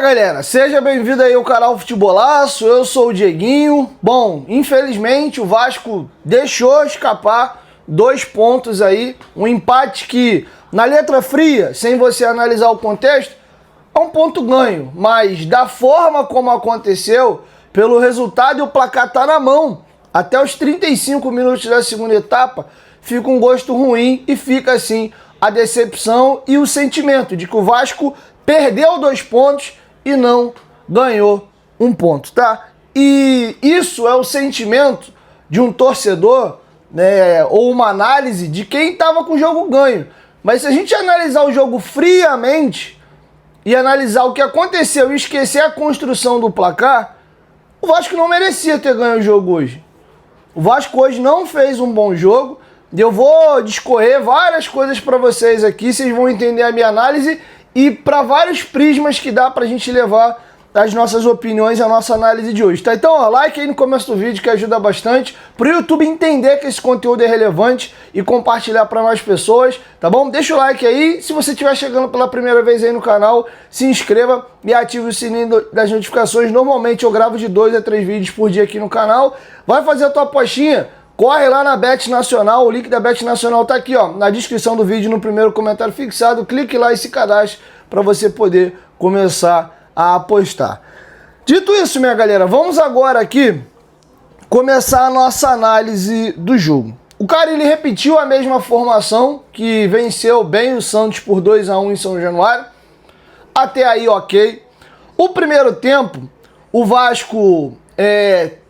galera, seja bem-vindo aí ao canal Futebolaço, eu sou o Dieguinho. Bom, infelizmente o Vasco deixou escapar 2 pontos aí, um empate que, na letra fria, sem você analisar o contexto, é um ponto ganho, mas da forma como aconteceu, pelo resultado e o placar tá na mão, até os 35 minutos da segunda etapa, fica um gosto ruim e fica assim a decepção e o sentimento de que o Vasco perdeu 2 pontos e não ganhou 1 ponto, tá? E isso é o sentimento de um torcedor, né, ou uma análise de quem estava com o jogo ganho. Mas se a gente analisar o jogo friamente e analisar o que aconteceu e esquecer a construção do placar, o Vasco não merecia ter ganho o jogo hoje. O Vasco hoje não fez um bom jogo. Eu vou discorrer várias coisas para vocês aqui, vocês vão entender a minha análise e para vários prismas que dá pra gente levar as nossas opiniões e a nossa análise de hoje, tá? Então, ó, like aí no começo do vídeo que ajuda bastante pro YouTube entender que esse conteúdo é relevante e compartilhar para mais pessoas, tá bom? Deixa o like aí, se você estiver chegando pela primeira vez aí no canal, se inscreva e ative o sininho das notificações. Normalmente eu gravo de 2 a 3 vídeos por dia aqui no canal. Vai fazer a tua apostinha? Corre lá na Bet Nacional, o link da Bet Nacional tá aqui, ó, na descrição do vídeo, no primeiro comentário fixado. Clique lá e se cadastre para você poder começar a apostar. Dito isso, minha galera, vamos agora aqui começar a nossa análise do jogo. O cara, ele repetiu a mesma formação, que venceu bem o Santos por 2-1 em São Januário. Até aí, ok. O primeiro tempo, o Vasco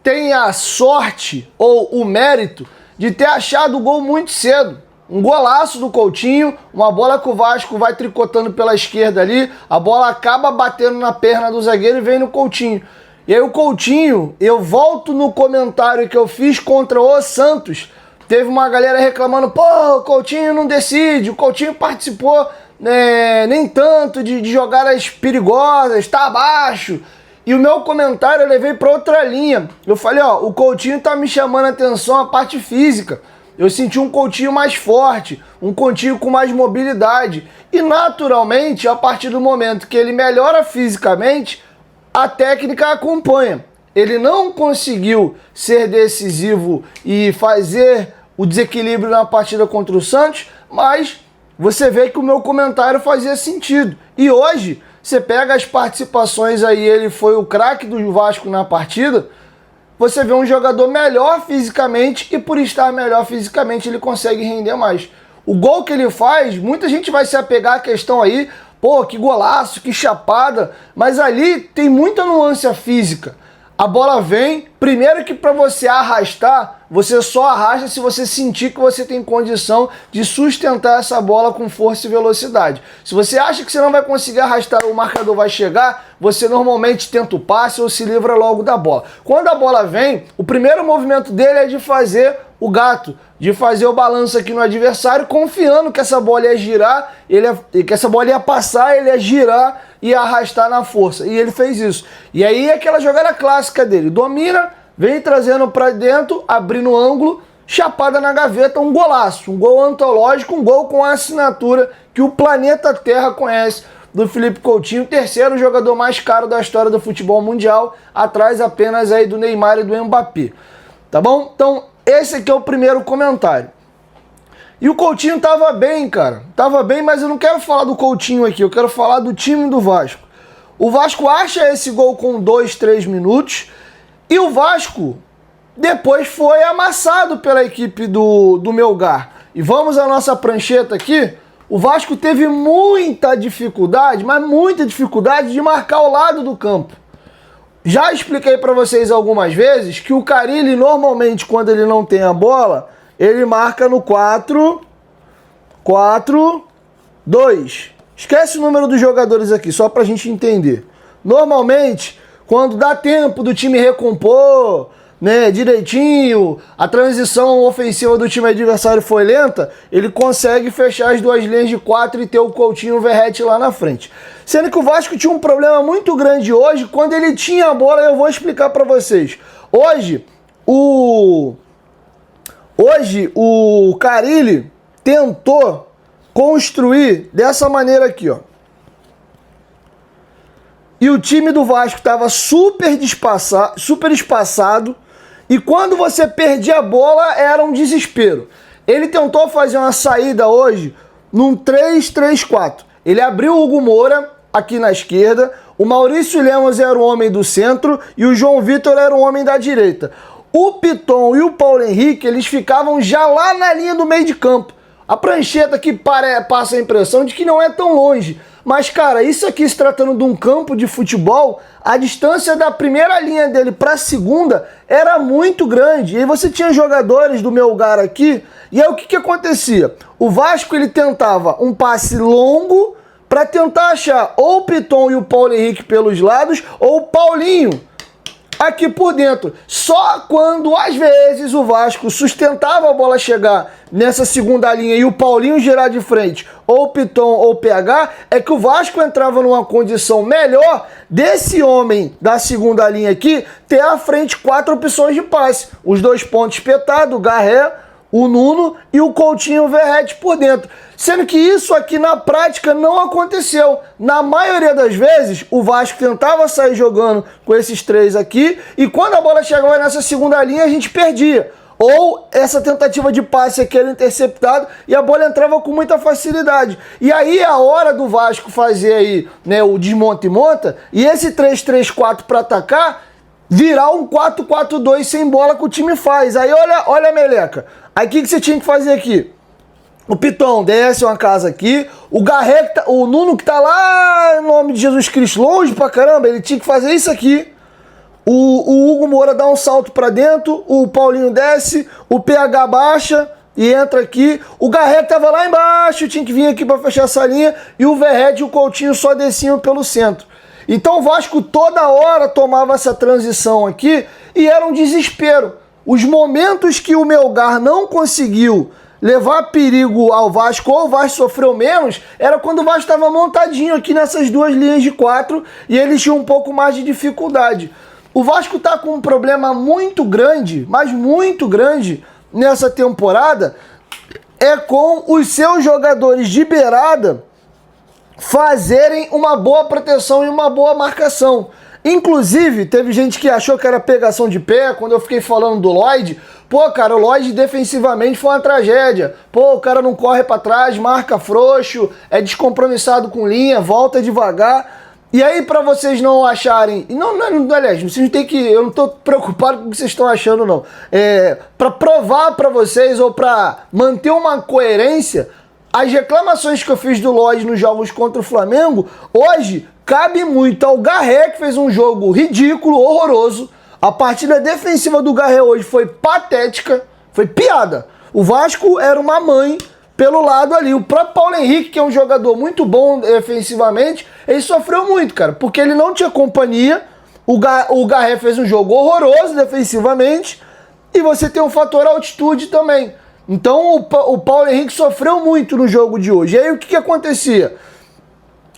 tem a sorte ou o mérito de ter achado o gol muito cedo. Um golaço do Coutinho, uma bola que o Vasco vai tricotando pela esquerda ali, a bola acaba batendo na perna do zagueiro e vem no Coutinho. E aí o Coutinho, eu volto no comentário que eu fiz contra o Santos, teve uma galera reclamando, pô, o Coutinho não decide, o Coutinho participou nem tanto de jogadas perigosas, tá abaixo. E o meu comentário eu levei para outra linha. Eu falei, ó, o Coutinho tá me chamando a atenção a parte física. Eu senti um Coutinho mais forte, um Coutinho com mais mobilidade. E naturalmente, a partir do momento que ele melhora fisicamente, a técnica acompanha. Ele não conseguiu ser decisivo e fazer o desequilíbrio na partida contra o Santos, mas você vê que o meu comentário fazia sentido. E hoje, você pega as participações aí, ele foi o craque do Vasco na partida, você vê um jogador melhor fisicamente e por estar melhor fisicamente ele consegue render mais. O gol que ele faz, muita gente vai se apegar à questão aí, pô, que golaço, que chapada, mas ali tem muita nuance física. A bola vem, primeiro que para você arrastar, você só arrasta se você sentir que você tem condição de sustentar essa bola com força e velocidade. Se você acha que você não vai conseguir arrastar, o marcador vai chegar, você normalmente tenta o passe ou se livra logo da bola. Quando a bola vem, o primeiro movimento dele é de fazer o gato, de fazer o balanço aqui no adversário, confiando que essa bola ia girar, que essa bola ia passar, ele ia girar e arrastar na força. E ele fez isso. E aí aquela jogada clássica dele, domina, vem trazendo para dentro, abrindo ângulo, chapada na gaveta, um golaço, um gol antológico, um gol com a assinatura que o planeta Terra conhece do Philippe Coutinho, o terceiro jogador mais caro da história do futebol mundial, atrás apenas aí do Neymar e do Mbappé. Tá bom? Então, esse aqui é o primeiro comentário. E o Coutinho tava bem, cara. Tava bem, mas eu não quero falar do Coutinho aqui, eu quero falar do time do Vasco. O Vasco acha esse gol com 2, 3 minutos e o Vasco depois foi amassado pela equipe do Melgar. E vamos à nossa prancheta aqui. O Vasco teve muita dificuldade, mas muita dificuldade de marcar o lado do campo. Já expliquei para vocês algumas vezes que o Carille, normalmente, quando ele não tem a bola, ele marca no 4-4-2. Esquece o número dos jogadores aqui, só para a gente entender. Normalmente, quando dá tempo do time recompor, né, direitinho, a transição ofensiva do time adversário foi lenta, ele consegue fechar as 2 linhas de 4 e ter o Coutinho e o Verratti lá na frente. Sendo que o Vasco tinha um problema muito grande hoje, quando ele tinha a bola, eu vou explicar para vocês. Hoje o Carille tentou construir dessa maneira aqui, ó. e o time do Vasco estava super espaçado, e quando você perdia a bola era um desespero. Ele tentou fazer uma saída hoje num 3-3-4. Ele abriu o Hugo Moura aqui na esquerda, o Maurício Lemos era o homem do centro e o João Vitor era o homem da direita. O Piton e o Paulo Henrique, eles ficavam já lá na linha do meio de campo. A prancheta aqui passa a impressão de que não é tão longe. Mas, cara, isso aqui se tratando de um campo de futebol, a distância da primeira linha dele para a segunda era muito grande. E aí você tinha jogadores do meu lugar aqui, e aí o que acontecia? O Vasco, ele tentava um passe longo para tentar achar ou o Piton e o Paulo Henrique pelos lados, ou o Paulinho aqui por dentro. Só quando, às vezes, o Vasco sustentava a bola chegar nessa segunda linha e o Paulinho girar de frente, ou o Piton ou o PH, é que o Vasco entrava numa condição melhor desse homem da segunda linha aqui ter à frente 4 opções de passe. Os 2 pontos espetados, o Garré, o Nuno e o Coutinho Verratti por dentro. Sendo que isso aqui na prática não aconteceu. Na maioria das vezes, o Vasco tentava sair jogando com esses 3 aqui, e quando a bola chegava nessa segunda linha, a gente perdia. Ou essa tentativa de passe aqui era interceptado e a bola entrava com muita facilidade. E aí é a hora do Vasco fazer aí, né, o desmonta e monta, e esse 3-3-4 para atacar, virar um 4-4-2 sem bola que o time faz. Aí olha a meleca. Aí o que você tinha que fazer aqui? O Piton desce uma casa aqui, o Garré, o Nuno que tá lá, em nome de Jesus Cristo, longe pra caramba, ele tinha que fazer isso aqui. O Hugo Moura dá um salto pra dentro, o Paulinho desce, o PH baixa e entra aqui. O Garré tava lá embaixo, tinha que vir aqui pra fechar essa linha, e o Verratti e o Coutinho só desciam pelo centro. Então o Vasco toda hora tomava essa transição aqui e era um desespero. Os momentos que o Melgar não conseguiu levar perigo ao Vasco, ou o Vasco sofreu menos, era quando o Vasco estava montadinho aqui nessas 2 linhas de 4 e eles tinham um pouco mais de dificuldade. O Vasco está com um problema muito grande, mas muito grande nessa temporada, é com os seus jogadores de beirada fazerem uma boa proteção e uma boa marcação. Inclusive, teve gente que achou que era pegação de pé quando eu fiquei falando do Lloyd. Pô, cara, o Lloyd defensivamente foi uma tragédia. Pô, o cara não corre pra trás, marca frouxo, é descompromissado com linha, volta devagar. E aí, pra vocês não acharem... Aliás, vocês não tem que... Eu não tô preocupado com o que vocês estão achando, não. Pra provar pra vocês, ou pra manter uma coerência, as reclamações que eu fiz do Lloyd nos jogos contra o Flamengo, hoje cabe muito ao Garré, que fez um jogo ridículo, horroroso. A partida defensiva do Garré hoje foi patética, foi piada. O Vasco era uma mãe pelo lado ali. O próprio Paulo Henrique, que é um jogador muito bom defensivamente, ele sofreu muito, cara, porque ele não tinha companhia. O Garré fez um jogo horroroso defensivamente, e você tem um fator altitude também. Então o Paulo Henrique sofreu muito no jogo de hoje. E aí o que acontecia?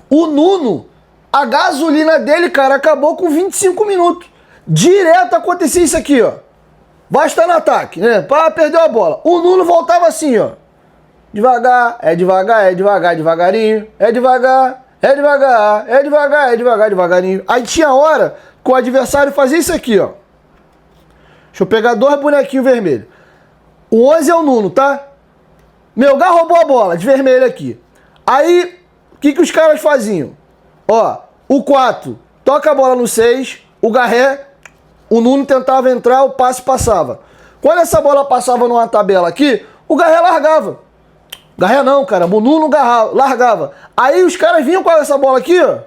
O Nuno, a gasolina dele, cara, acabou com 25 minutos. Direto acontecia isso aqui, ó. Vai estar no ataque, né? Pá, perdeu a bola. O Nuno voltava assim, ó. Devagar, devagarinho. É devagar, devagarinho. Aí tinha hora que o adversário fazia isso aqui, ó. Deixa eu pegar 2 bonequinhos vermelhos. O 11 é o Nuno, tá? Melgar roubou a bola de vermelho aqui. Aí, o que os caras faziam? Ó, o 4 toca a bola no 6, o Garré, o Nuno tentava entrar, o passe passava. Quando essa bola passava numa tabela aqui, o Garré largava. Garré não, cara, o Nuno largava. Aí os caras vinham com essa bola aqui, ó.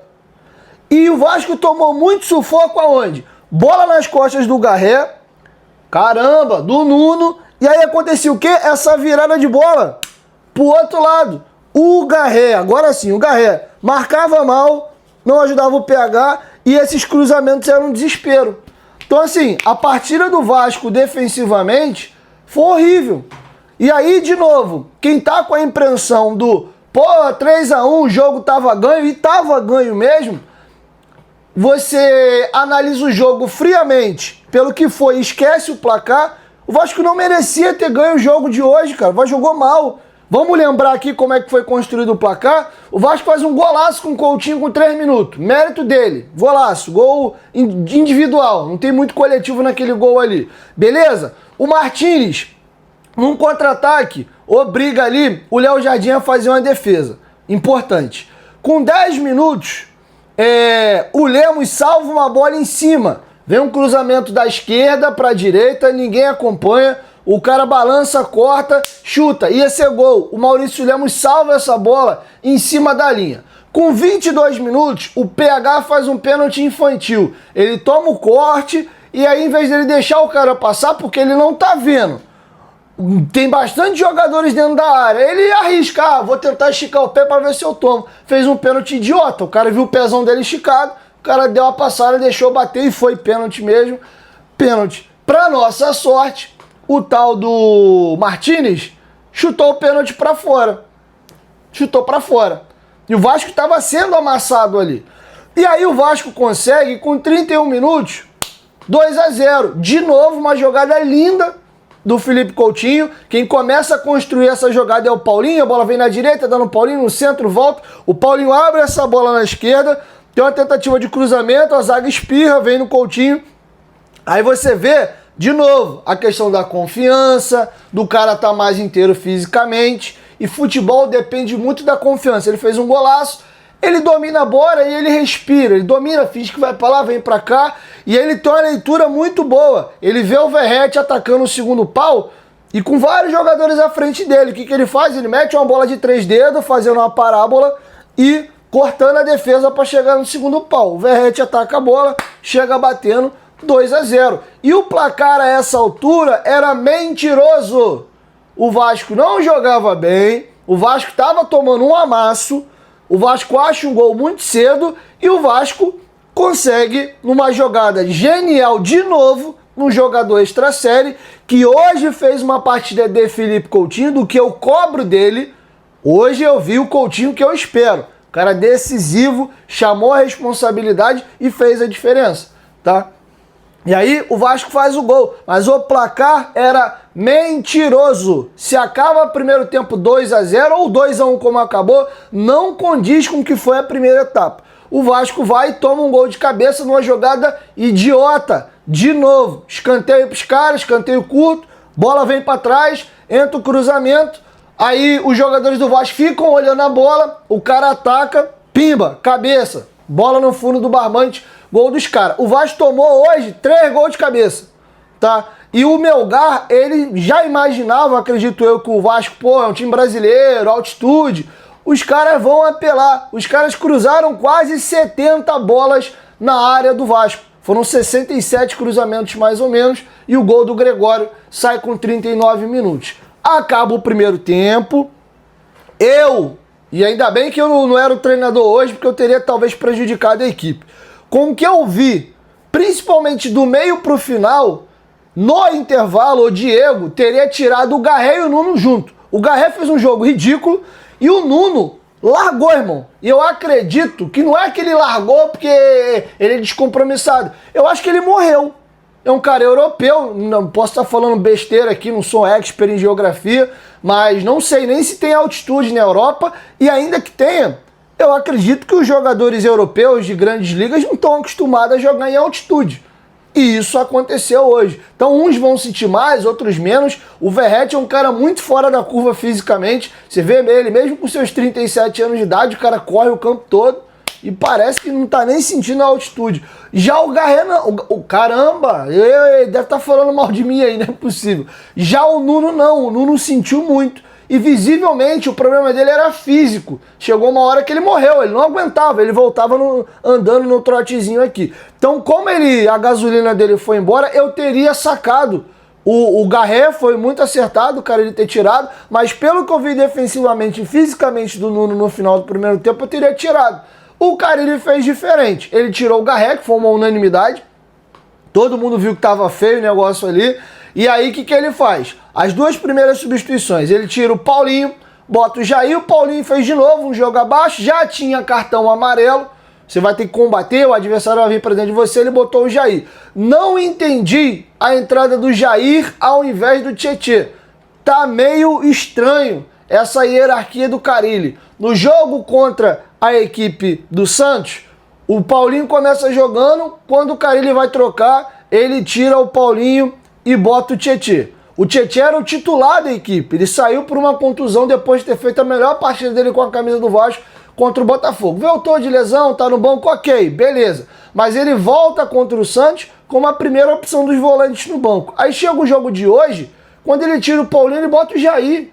E o Vasco tomou muito sufoco aonde? Bola nas costas do Garré, caramba, do Nuno. E aí acontecia o quê? Essa virada de bola pro outro lado. O Garré, agora sim, o Garré marcava mal, não ajudava o PH, e esses cruzamentos eram um desespero. Então assim, a partida do Vasco defensivamente foi horrível. E aí, de novo, quem tá com a impressão do, pô, 3-1, o jogo tava ganho, e tava ganho mesmo, você analisa o jogo friamente pelo que foi, esquece o placar. O Vasco não merecia ter ganho o jogo de hoje, cara. O Vasco jogou mal. Vamos lembrar aqui como é que foi construído o placar. O Vasco faz um golaço com o Coutinho com 3 minutos. Mérito dele. Golaço. Gol individual. Não tem muito coletivo naquele gol ali. Beleza? O Martínez, num contra-ataque, obriga ali o Léo Jardim a fazer uma defesa. Importante. Com 10 minutos, o Lemos salva uma bola em cima. Vem um cruzamento da esquerda para a direita, ninguém acompanha. O cara balança, corta, chuta. Ia ser gol. O Maurício Lemos salva essa bola em cima da linha. Com 22 minutos, o PH faz um pênalti infantil. Ele toma o corte e aí, em vez dele deixar o cara passar, porque ele não tá vendo, tem bastante jogadores dentro da área, ele arrisca, vou tentar esticar o pé para ver se eu tomo. Fez um pênalti idiota. O cara viu o pezão dele esticado, o cara deu a passada, deixou bater e foi pênalti mesmo. Pênalti. Pra nossa sorte, o tal do Martínez chutou o pênalti para fora. Chutou para fora. E o Vasco estava sendo amassado ali. E aí o Vasco consegue, com 31 minutos, 2-0. De novo, uma jogada linda do Felipe Coutinho. Quem começa a construir essa jogada é o Paulinho. A bola vem na direita, dando o Paulinho no centro, volta. O Paulinho abre essa bola na esquerda. Tem uma tentativa de cruzamento, a zaga espirra, vem no Coutinho. Aí você vê, de novo, a questão da confiança, do cara estar mais inteiro fisicamente. E futebol depende muito da confiança. Ele fez um golaço, ele domina a bola e ele respira. Ele domina, finge que vai pra lá, vem pra cá. E ele tem uma leitura muito boa. Ele vê o Verratti atacando o segundo pau e com vários jogadores à frente dele. O que ele faz? Ele mete uma bola de 3 dedos, fazendo uma parábola e cortando a defesa para chegar no segundo pau. O Verratti ataca a bola, chega batendo 2-0. E o placar a essa altura era mentiroso. O Vasco não jogava bem, o Vasco estava tomando um amasso, o Vasco acha um gol muito cedo e o Vasco consegue, numa jogada genial de novo, um jogador extra-série, que hoje fez uma partida de Felipe Coutinho, do que eu cobro dele. Hoje eu vi o Coutinho que eu espero. O cara decisivo, chamou a responsabilidade e fez a diferença, tá? E aí o Vasco faz o gol, mas o placar era mentiroso. Se acaba o primeiro tempo 2-0 ou 2-1 como acabou, não condiz com o que foi a primeira etapa. O Vasco vai e toma um gol de cabeça numa jogada idiota. De novo, escanteio pros caras, escanteio curto, bola vem para trás, entra o cruzamento, aí os jogadores do Vasco ficam olhando a bola, o cara ataca, pimba, cabeça, bola no fundo do barbante, gol dos caras. O Vasco tomou hoje 3 gols de cabeça, tá? E o Melgar, ele já imaginava, acredito eu, que o Vasco, pô, é um time brasileiro, altitude, os caras vão apelar. Os caras cruzaram quase 70 bolas na área do Vasco. Foram 67 cruzamentos mais ou menos e o gol do Gregório sai com 39 minutos. Acaba o primeiro tempo. E ainda bem que eu não era o treinador hoje, porque eu teria talvez prejudicado a equipe. Com o que eu vi, principalmente do meio pro final, no intervalo, o Diego teria tirado o Garré e o Nuno junto. O Garré fez um jogo ridículo e o Nuno largou, irmão. E eu acredito que não é que ele largou porque ele é descompromissado. Eu acho que ele morreu. É um cara europeu, não posso estar falando besteira aqui, não sou expert em geografia, mas não sei nem se tem altitude na Europa, e ainda que tenha, eu acredito que os jogadores europeus de grandes ligas não estão acostumados a jogar em altitude. E isso aconteceu hoje. Então uns vão sentir mais, outros menos. O Verratti é um cara muito fora da curva fisicamente. Você vê ele, mesmo com seus 37 anos de idade, o cara corre o campo todo e parece que não tá nem sentindo a altitude. Já o Garré, não. Caramba, ele deve estar falando mal de mim aí, não é possível. Já o Nuno não, o Nuno sentiu muito. E visivelmente o problema dele era físico. Chegou uma hora que ele morreu, ele não aguentava, ele voltava andando no trotezinho aqui. Então, como a gasolina dele foi embora, eu teria sacado. O Garré foi muito acertado, o cara ele ter tirado, mas pelo que eu vi defensivamente e fisicamente do Nuno no final do primeiro tempo, eu teria tirado. O cara ele fez diferente. Ele tirou o Garré, que foi uma unanimidade. Todo mundo viu que tava feio o negócio ali. E aí, o que ele faz? As 2 primeiras substituições, ele tira o Paulinho, bota o Jair, o Paulinho fez de novo um jogo abaixo, já tinha cartão amarelo, você vai ter que combater, o adversário vai vir para dentro de você, ele botou o Jair. Não entendi a entrada do Jair ao invés do Tietê. Tá meio estranho. essa hierarquia do Carille. No jogo contra a equipe do Santos, o Paulinho começa jogando, quando o Carille vai trocar, ele tira o Paulinho e bota o Tietê. O Tietê era o titular da equipe, ele saiu por uma contusão depois de ter feito a melhor partida dele com a camisa do Vasco contra o Botafogo. Voltou de lesão, tá no banco, ok, beleza. Mas ele volta contra o Santos como a primeira opção dos volantes no banco. Aí chega o jogo de hoje, quando ele tira o Paulinho, ele bota o Jair.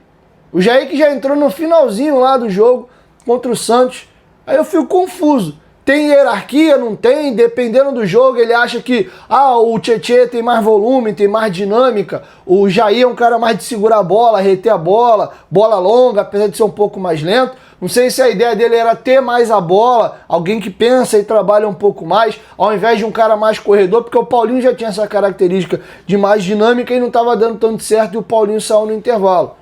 O Jair que já entrou no finalzinho lá do jogo contra o Santos. Aí eu fico confuso. Tem hierarquia? Não tem? Dependendo do jogo, ele acha que o Tietê tem mais volume, tem mais dinâmica. O Jair é um cara mais de segurar a bola, reter a bola, bola longa, apesar de ser um pouco mais lento. Não sei se a ideia dele era ter mais a bola, alguém que pensa e trabalha um pouco mais, ao invés de um cara mais corredor, porque o Paulinho já tinha essa característica de mais dinâmica e não estava dando tanto certo e o Paulinho saiu no intervalo.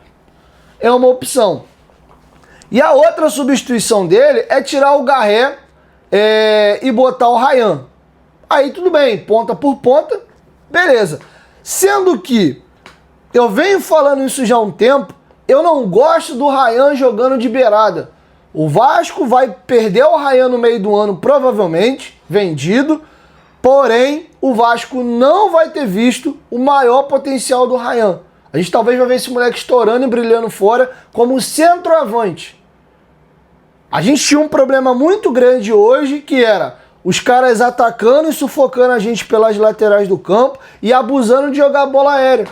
É uma opção. E a outra substituição dele é tirar o Garré e botar o Ryan. Aí tudo bem, ponta por ponta, beleza. Sendo que eu venho falando isso já há um tempo, eu não gosto do Ryan jogando de beirada. O Vasco vai perder o Ryan no meio do ano, provavelmente, vendido, porém o Vasco não vai ter visto o maior potencial do Ryan. A gente talvez vai ver esse moleque estourando e brilhando fora como centroavante. A gente tinha um problema muito grande hoje, que era os caras atacando e sufocando a gente pelas laterais do campo e abusando de jogar bola aérea.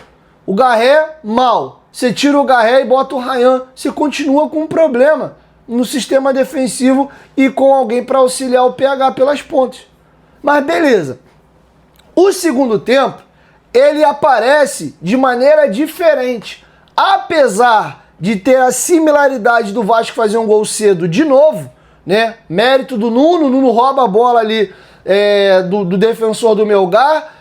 O Garré, mal. Você tira o Garré e bota o Ryan. Você continua com um problema no sistema defensivo e com alguém para auxiliar o PH pelas pontas. Mas beleza. O segundo tempo, ele aparece de maneira diferente. Apesar de ter a similaridade do Vasco fazer um gol cedo de novo, né? Mérito do Nuno. Nuno rouba a bola ali do defensor do Melgar,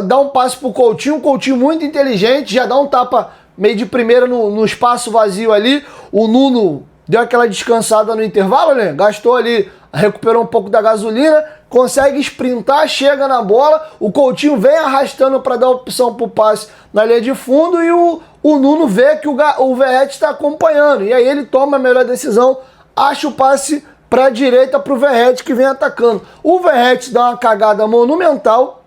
dá um passe pro Coutinho, um Coutinho muito inteligente, já dá um tapa meio de primeira no espaço vazio ali. O Nuno deu aquela descansada no intervalo, né? Gastou ali, recuperou um pouco da gasolina, consegue sprintar, chega na bola, o Coutinho vem arrastando para dar opção pro passe na linha de fundo e o Nuno vê que o Verratti está acompanhando. E aí ele toma a melhor decisão, acha o passe para a direita pro Verratti que vem atacando. O Verratti dá uma cagada monumental,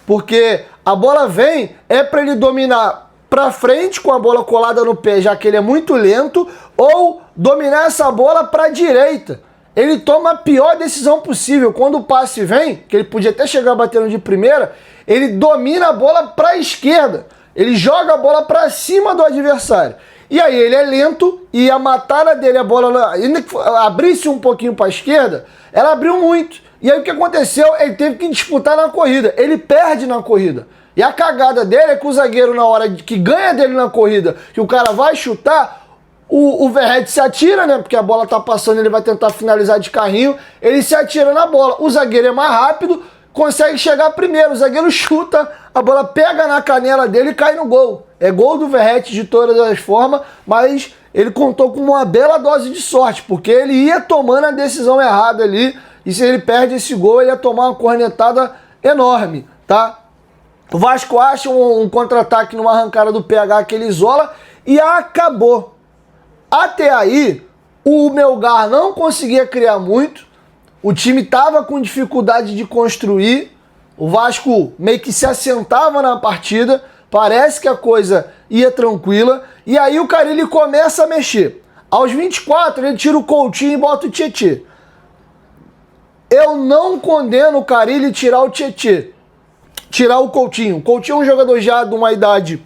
porque a bola vem, para ele dominar para frente com a bola colada no pé, já que ele é muito lento, ou dominar essa bola para a direita. Ele toma a pior decisão possível. Quando o passe vem, que ele podia até chegar batendo de primeira, ele domina a bola para a esquerda. Ele joga a bola para cima do adversário. E aí ele é lento e a matada dele, a bola, ainda que abrisse um pouquinho para a esquerda, ela abriu muito. E aí o que aconteceu? Ele teve que disputar na corrida. Ele perde na corrida. E a cagada dele é que o zagueiro, na hora que ganha dele na corrida, que o cara vai chutar, o Verratti se atira, né? Porque a bola tá passando, ele vai tentar finalizar de carrinho. Ele se atira na bola. O zagueiro é mais rápido, consegue chegar primeiro. O zagueiro chuta, a bola pega na canela dele e cai no gol. É gol do Verratti de todas as formas, mas ele contou com uma bela dose de sorte, porque ele ia tomando a decisão errada ali. E se ele perde esse gol, ele ia tomar uma cornetada enorme, tá? O Vasco acha um contra-ataque numa arrancada do PH que ele isola e acabou. Até aí, o Melgar não conseguia criar muito, o time estava com dificuldade de construir, o Vasco meio que se assentava na partida, parece que a coisa ia tranquila, e aí o Carille começa a mexer. Aos 24, ele tira o Coutinho e bota o Tietê. Eu não condeno o Carille tirar o Tietê, tirar o Coutinho. O Coutinho é um jogador já de uma idade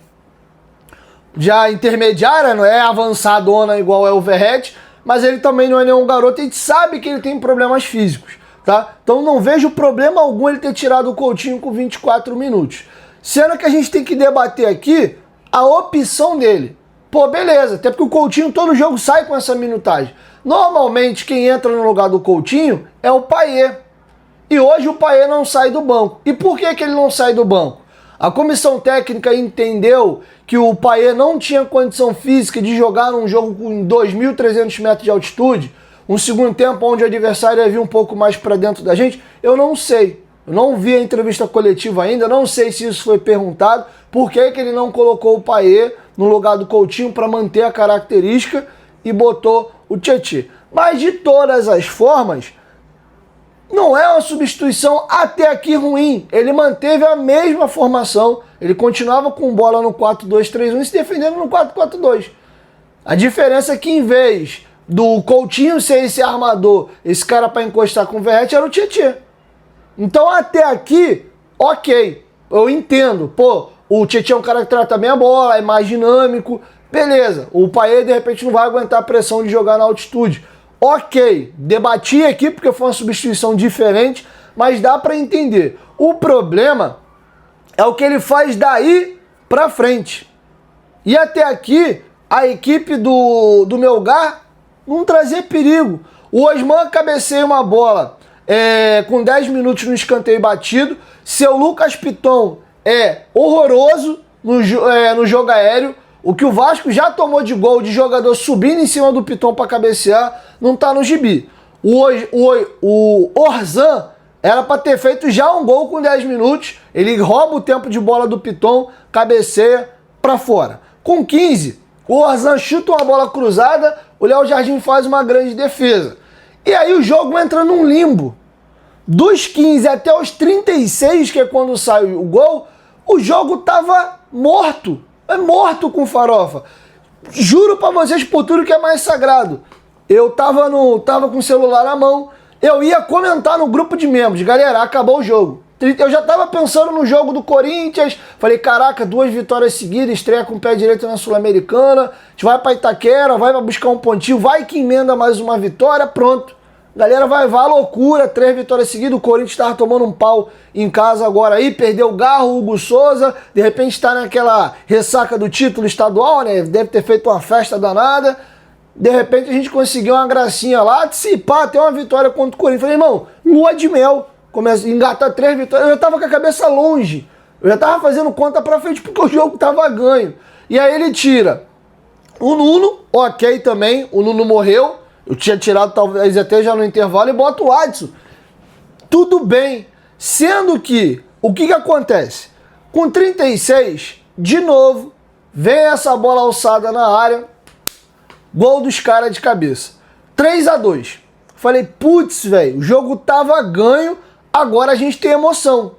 já intermediária, não é avançadona igual é o Verratti, mas ele também não é nenhum garoto, a gente sabe que ele tem problemas físicos, tá? Então não vejo problema algum ele ter tirado o Coutinho com 24 minutos. Sendo que a gente tem que debater aqui a opção dele. Pô, beleza, até porque o Coutinho todo jogo sai com essa minutagem. Normalmente quem entra no lugar do Coutinho é o Payet. E hoje o Payet não sai do banco. E por que ele não sai do banco? A comissão técnica entendeu que o Payet não tinha condição física de jogar num jogo com 2.300 metros de altitude, um segundo tempo onde o adversário ia vir um pouco mais para dentro da gente. Eu não sei. Eu não vi a entrevista coletiva ainda, não sei se isso foi perguntado, por que ele não colocou o Payet no lugar do Coutinho para manter a característica e botou o Tietê. Mas de todas as formas, não é uma substituição até aqui ruim. Ele manteve a mesma formação, ele continuava com bola no 4-2-3-1 e se defendendo no 4-4-2. A diferença é que em vez do Coutinho ser esse armador, esse cara para encostar com o Verratti, era o Tietê. Então até aqui, ok, eu entendo. Pô, o Tietê é um cara que trata bem a bola, é mais dinâmico, beleza. O Payet de repente não vai aguentar a pressão de jogar na altitude. Ok, debati aqui porque foi uma substituição diferente, mas dá para entender. O problema é o que ele faz daí para frente. E até aqui, a equipe do Melgar não trazia perigo. O Osman cabeceia uma bola com 10 minutos no escanteio batido. Seu Lucas Piton é horroroso no jogo aéreo. O que o Vasco já tomou de gol de jogador subindo em cima do Piton para cabecear, não tá no gibi. O Orzan era para ter feito já um gol com 10 minutos. Ele rouba o tempo de bola do Piton, cabeceia para fora. Com 15, o Orzan chuta uma bola cruzada, o Léo Jardim faz uma grande defesa. E aí o jogo entra num limbo. Dos 15 até os 36, que é quando sai o gol, o jogo tava morto. É morto com farofa. Juro pra vocês por tudo que é mais sagrado. Eu tava com o celular na mão, eu ia comentar no grupo de membros. Galera, acabou o jogo. Eu já tava pensando no jogo do Corinthians. Falei, caraca, 2 vitórias seguidas, estreia com o pé direito na Sul-Americana. A gente vai pra Itaquera, vai pra buscar um pontinho, vai que emenda mais uma vitória, pronto. Galera, vai loucura, 3 vitórias seguidas. O Corinthians tava tomando um pau em casa agora aí, perdeu o Garro, o Hugo Souza, de repente tá naquela ressaca do título estadual, né? Deve ter feito uma festa danada. De repente a gente conseguiu uma gracinha lá, se pá, até uma vitória contra o Corinthians. Falei, irmão, lua de mel. Começa a engatar 3 vitórias. Eu já tava com a cabeça longe. Eu já tava fazendo conta pra frente porque o jogo tava ganho. E aí ele tira o Nuno, ok também, o Nuno morreu. Eu tinha tirado talvez até já no intervalo e bota o Adson. Tudo bem. Sendo que, o que acontece? Com 36, de novo, vem essa bola alçada na área, gol dos caras de cabeça. 3-2. Falei, putz, velho, o jogo tava ganho, agora a gente tem emoção.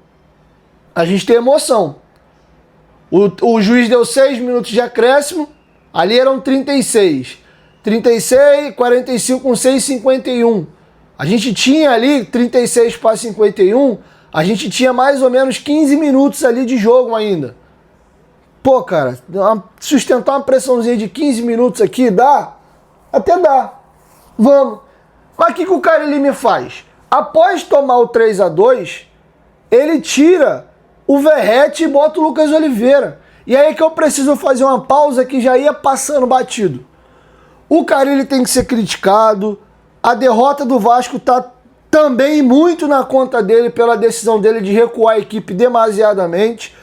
A gente tem emoção. O juiz deu 6 minutos de acréscimo, ali eram 36. 36, 45 com 6, 51. A gente tinha ali 36 para 51, a gente tinha mais ou menos 15 minutos ali de jogo ainda. Pô, cara, sustentar uma pressãozinha de 15 minutos aqui, dá? Até dá. Vamos. Mas o que o Carille me faz? Após tomar o 3-2, ele tira o Verratti e bota o Lucas Oliveira. E aí que eu preciso fazer uma pausa que já ia passando batido. O Carille tem que ser criticado. A derrota do Vasco está também muito na conta dele pela decisão dele de recuar a equipe demasiadamente.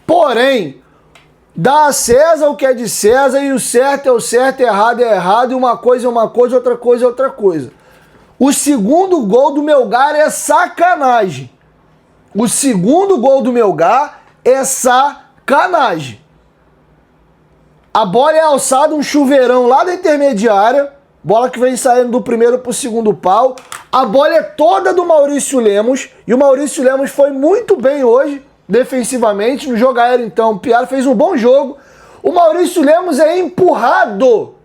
Porém, dá a César o que é de César e o certo é o certo, errado é errado, e uma coisa é uma coisa, outra coisa é outra coisa. O segundo gol do Melgar é sacanagem. O segundo gol do Melgar é sacanagem. A bola é alçada, um chuveirão lá da intermediária, bola que vem saindo do primeiro para o segundo pau. A bola é toda do Maurício Lemos, e o Maurício Lemos foi muito bem hoje, defensivamente. No jogo aéreo, então, o Piara fez um bom jogo. O Maurício Lemos é empurrado.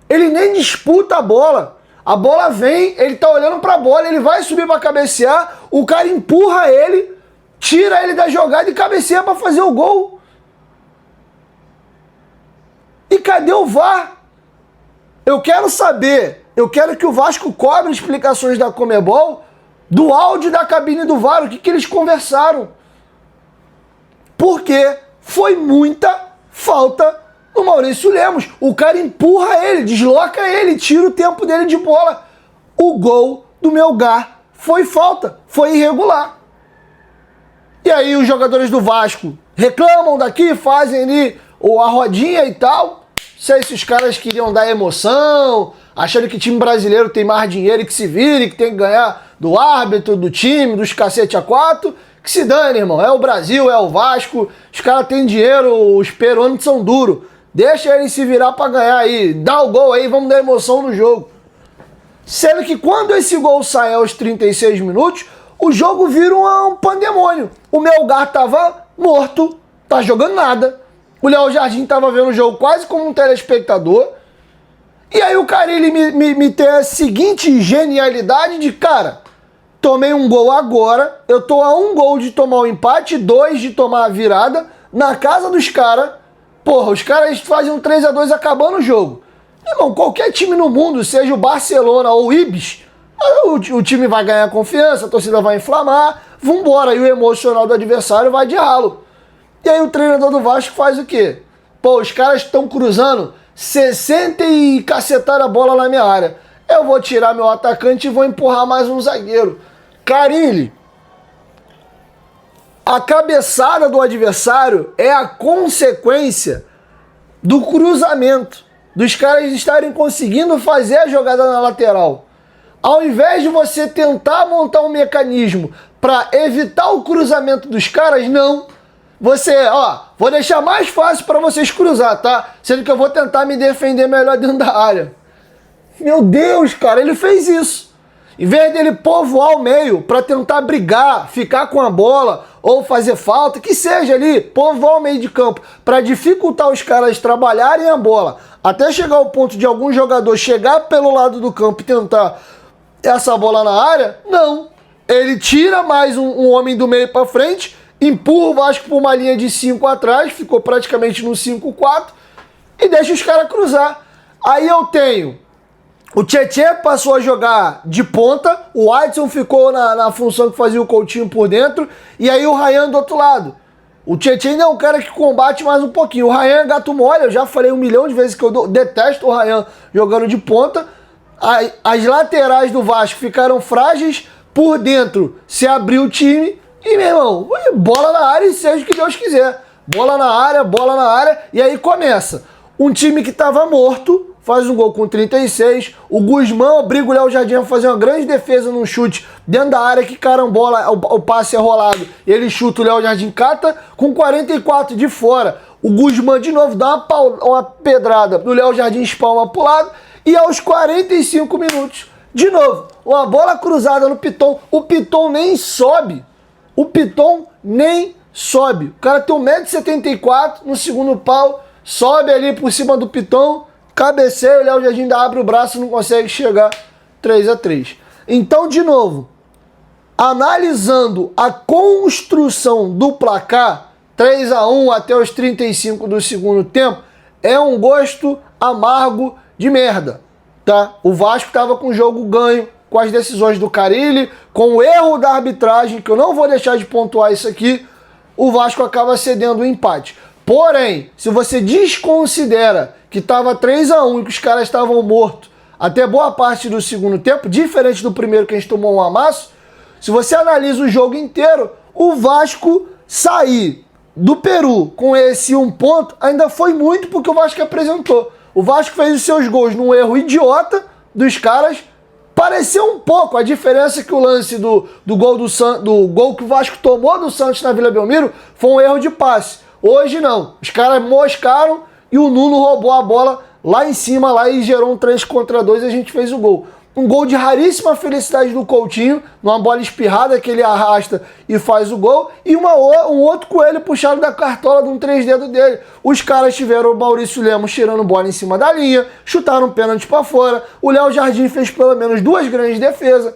Ele nem disputa a bola. A bola vem, ele tá olhando para a bola, ele vai subir para cabecear, o cara empurra ele, tira ele da jogada e cabeceia para fazer o gol. E cadê o VAR? Eu quero saber, eu quero que o Vasco cobre explicações da Conmebol do áudio da cabine do VAR, o que eles conversaram. Porque foi muita falta no Maurício Lemos. O cara empurra ele, desloca ele, tira o tempo dele de bola. O gol do Melgar foi falta, foi irregular. E aí os jogadores do Vasco reclamam daqui, fazem ali a rodinha e tal. Sei se os caras queriam dar emoção, achando que time brasileiro tem mais dinheiro e que se vire, que tem que ganhar do árbitro, do time, dos cacete a 4. Que se dane, irmão. É o Brasil, é o Vasco. Os caras têm dinheiro, os peruanos são duros. Deixa ele se virar pra ganhar aí. Dá o gol aí, vamos dar emoção no jogo. Sendo que quando esse gol sai aos 36 minutos, o jogo vira um pandemônio. O Melgar tava morto, tá jogando nada. O Léo Jardim tava vendo o jogo quase como um telespectador. E aí o Carille me tem a seguinte genialidade de, cara, tomei um gol agora, eu tô a um gol de tomar o empate, 2 de tomar a virada, na casa dos caras. Porra, os caras fazem um 3-2 acabando o jogo. Irmão, qualquer time no mundo, seja o Barcelona ou o Ibis, o time vai ganhar confiança, a torcida vai inflamar, vambora, e o emocional do adversário vai de ralo. E aí o treinador do Vasco faz o quê? Pô, os caras estão cruzando 60 e cacetar a bola na minha área. Eu vou tirar meu atacante e vou empurrar mais um zagueiro. Carille, a cabeçada do adversário é a consequência do cruzamento, dos caras estarem conseguindo fazer a jogada na lateral. Ao invés de você tentar montar um mecanismo para evitar o cruzamento dos caras, não. Você, vou deixar mais fácil para vocês cruzar, tá? Sendo que eu vou tentar me defender melhor dentro da área. Meu Deus, cara, ele fez isso. Em vez dele povoar o meio para tentar brigar, ficar com a bola ou fazer falta, que seja ali, povoar o meio de campo para dificultar os caras trabalharem a bola, até chegar ao ponto de algum jogador chegar pelo lado do campo e tentar essa bola na área, não. Ele tira mais um homem do meio para frente, empurra o Vasco por uma linha de 5 atrás, ficou praticamente no 5-4 e deixa os caras cruzar. Aí eu tenho o Tietê passou a jogar de ponta, o Adson ficou na função que fazia o Coutinho por dentro, e aí o Ryan do outro lado. O Tietê ainda é um cara que combate mais um pouquinho. O Ryan é gato mole, eu já falei 1 milhão de vezes que eu detesto o Ryan jogando de ponta. As laterais do Vasco ficaram frágeis, por dentro se abriu o time, e meu irmão, bola na área e seja o que Deus quiser. Bola na área, e aí começa. Um time que estava morto, faz um gol com 36, o Guzmão obriga o Léo Jardim a fazer uma grande defesa num chute dentro da área, que carambola, o passe é rolado, ele chuta, o Léo Jardim cata, com 44 de fora, o Guzmão de novo dá uma pedrada, o Léo Jardim espalma pro lado, e aos 45 minutos, de novo, uma bola cruzada no Piton, o Piton nem sobe, o cara tem 1,74 m no segundo pau, sobe ali por cima do Piton, cabeceia, o Léo Jardim abre o braço e não consegue chegar. 3-3. Então, de novo, analisando a construção do placar, 3-1 até os 35 do segundo tempo, é um gosto amargo de merda, tá? O Vasco estava com o jogo ganho, com as decisões do Carille, com o erro da arbitragem, que eu não vou deixar de pontuar isso aqui, o Vasco acaba cedendo o empate. Porém, se você desconsidera que estava 3-1 e que os caras estavam mortos até boa parte do segundo tempo, diferente do primeiro que a gente tomou um amasso, se você analisa o jogo inteiro, o Vasco sair do Peru com esse 1 ponto ainda foi muito porque o Vasco apresentou. O Vasco fez os seus gols num erro idiota dos caras. Pareceu um pouco a diferença que o lance do gol que o Vasco tomou do Santos na Vila Belmiro foi um erro de passe. Hoje não, os caras moscaram e o Nuno roubou a bola lá em cima lá e gerou um 3-2 e a gente fez o gol. Um gol de raríssima felicidade do Coutinho, numa bola espirrada que ele arrasta e faz o gol, e um outro coelho puxado da cartola de um 3-dedo dele. Os caras tiveram o Maurício Lemos tirando bola em cima da linha, chutaram um pênalti para fora, o Léo Jardim fez pelo menos 2 grandes defesas,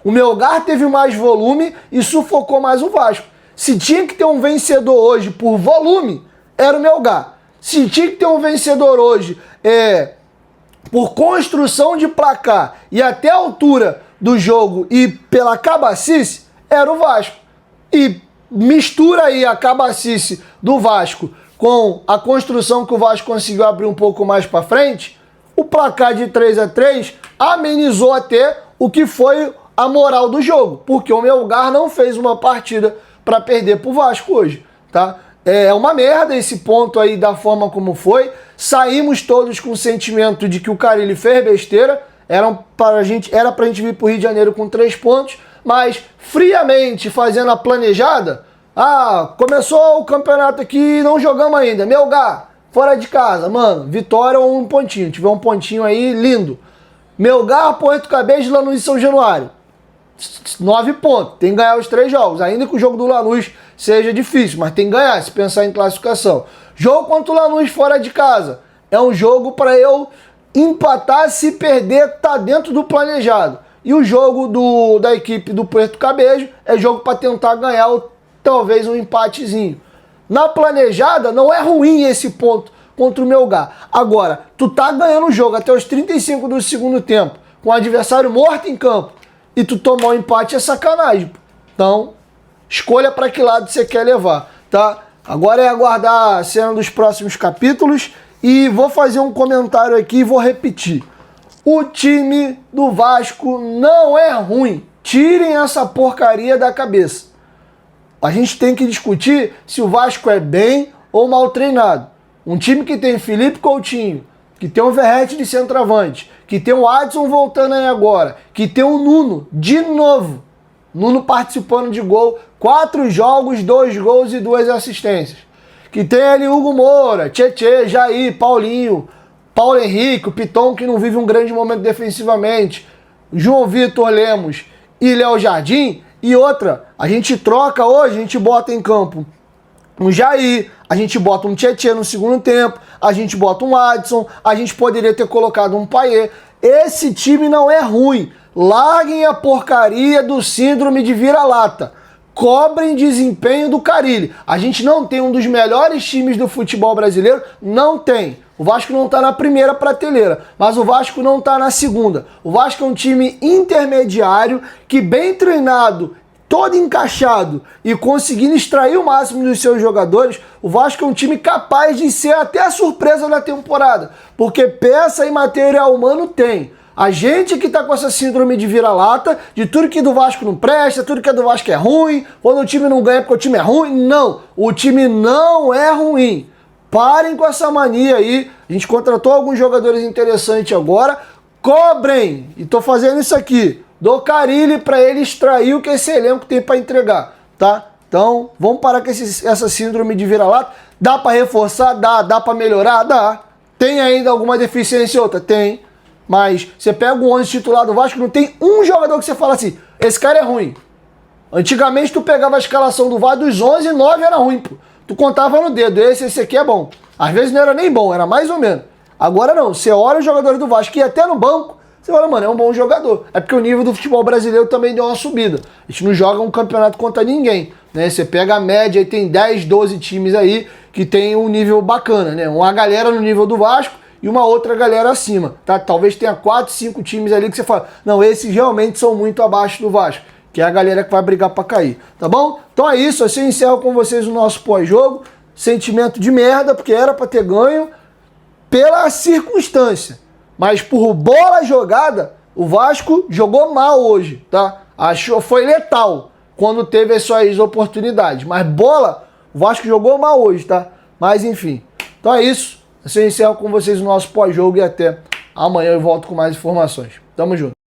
o Melgar teve mais volume e sufocou mais o Vasco. Se tinha que ter um vencedor hoje por volume, era o Melgar. Se tinha que ter um vencedor hoje por construção de placar e até a altura do jogo e pela cabacice, era o Vasco. E mistura aí a cabacice do Vasco com a construção que o Vasco conseguiu abrir um pouco mais para frente, o placar de 3-3 amenizou até o que foi a moral do jogo, porque o Melgar não fez uma partida para perder pro Vasco hoje, tá? É uma merda esse ponto aí da forma como foi. Saímos todos com o sentimento de que o Carille fez besteira. Era pra gente vir pro Rio de Janeiro com 3 pontos, mas friamente fazendo a planejada, começou o campeonato aqui e não jogamos ainda. Melgar, fora de casa, mano, vitória ou um pontinho. Tiver um pontinho aí, lindo. Melgar, Porto Cabedelo, Lanús e São Januário. 9 pontos. Tem que ganhar os 3 jogos. Ainda que o jogo do Lanús seja difícil, mas tem que ganhar, se pensar em classificação. Jogo contra o Lanús fora de casa. É um jogo para eu empatar, se perder, tá dentro do planejado. E o jogo da equipe do Porto Cabedelo é jogo para tentar ganhar talvez um empatezinho. Na planejada, não é ruim esse ponto contra o Melgar. Agora, tu tá ganhando o jogo até os 35 do segundo tempo, com o adversário morto em campo, e tu tomar um empate é sacanagem. Então, escolha para que lado você quer levar, tá? Agora é aguardar a cena dos próximos capítulos e vou fazer um comentário aqui e vou repetir. O time do Vasco não é ruim. Tirem essa porcaria da cabeça. A gente tem que discutir se o Vasco é bem ou mal treinado. Um time que tem Felipe Coutinho, que tem o Verratti de centroavante, que tem o Adson voltando aí agora, que tem o Nuno de novo. Nuno participando de gol, 4 jogos, 2 gols e 2 assistências. Que tem ali Hugo Moura, Tietê, Jair, Paulinho, Paulo Henrique, o Piton que não vive um grande momento defensivamente, João Vitor Lemos e Léo Jardim. E outra, a gente troca hoje, a gente bota em campo um Jair, a gente bota um Tietê no segundo tempo, a gente bota um Adson, a gente poderia ter colocado um Payet. Esse time não é ruim. Larguem a porcaria do síndrome de vira-lata. Cobrem desempenho do Carille. A gente não tem um dos melhores times do futebol brasileiro? Não tem. O Vasco não está na primeira prateleira, mas o Vasco não está na segunda. O Vasco é um time intermediário que, bem treinado, todo encaixado e conseguindo extrair o máximo dos seus jogadores, o Vasco é um time capaz de ser até a surpresa da temporada, porque peça e material humano tem. A gente que tá com essa síndrome de vira-lata, de tudo que do Vasco não presta, tudo que é do Vasco é ruim, quando o time não ganha porque o time é ruim, não, o time não é ruim. Parem com essa mania aí, a gente contratou alguns jogadores interessantes agora, cobrem, e tô fazendo isso aqui, do Carille para ele extrair o que esse elenco tem para entregar, tá? Então, vamos parar com essa síndrome de vira-lata. Dá para reforçar? Dá para melhorar? Dá. Tem ainda alguma deficiência ou outra? Tem. Mas você pega o 11 titular do Vasco, não tem um jogador que você fala assim, esse cara é ruim. Antigamente tu pegava a escalação do Vasco, dos 11, 9 era ruim, pô. Tu contava no dedo, esse aqui é bom. Às vezes não era nem bom, era mais ou menos. Agora não, você olha os jogadores do Vasco, que até no banco, você fala, mano, é um bom jogador. É porque o nível do futebol brasileiro também deu uma subida. A gente não joga um campeonato contra ninguém, né? Você pega a média e tem 10, 12 times aí que tem um nível bacana, né? Uma galera no nível do Vasco e uma outra galera acima, tá? Talvez tenha 4, 5 times ali que você fala, não, esses realmente são muito abaixo do Vasco, que é a galera que vai brigar pra cair, tá bom? Então é isso, assim eu encerro com vocês o nosso pós-jogo. Sentimento de merda, porque era pra ter ganho pela circunstância. Mas por bola jogada, o Vasco jogou mal hoje, tá? Foi letal quando teve as suas oportunidades. Mas bola, o Vasco jogou mal hoje, tá? Mas enfim. Então é isso. Assim eu encerro com vocês o nosso pós-jogo e até amanhã eu volto com mais informações. Tamo junto.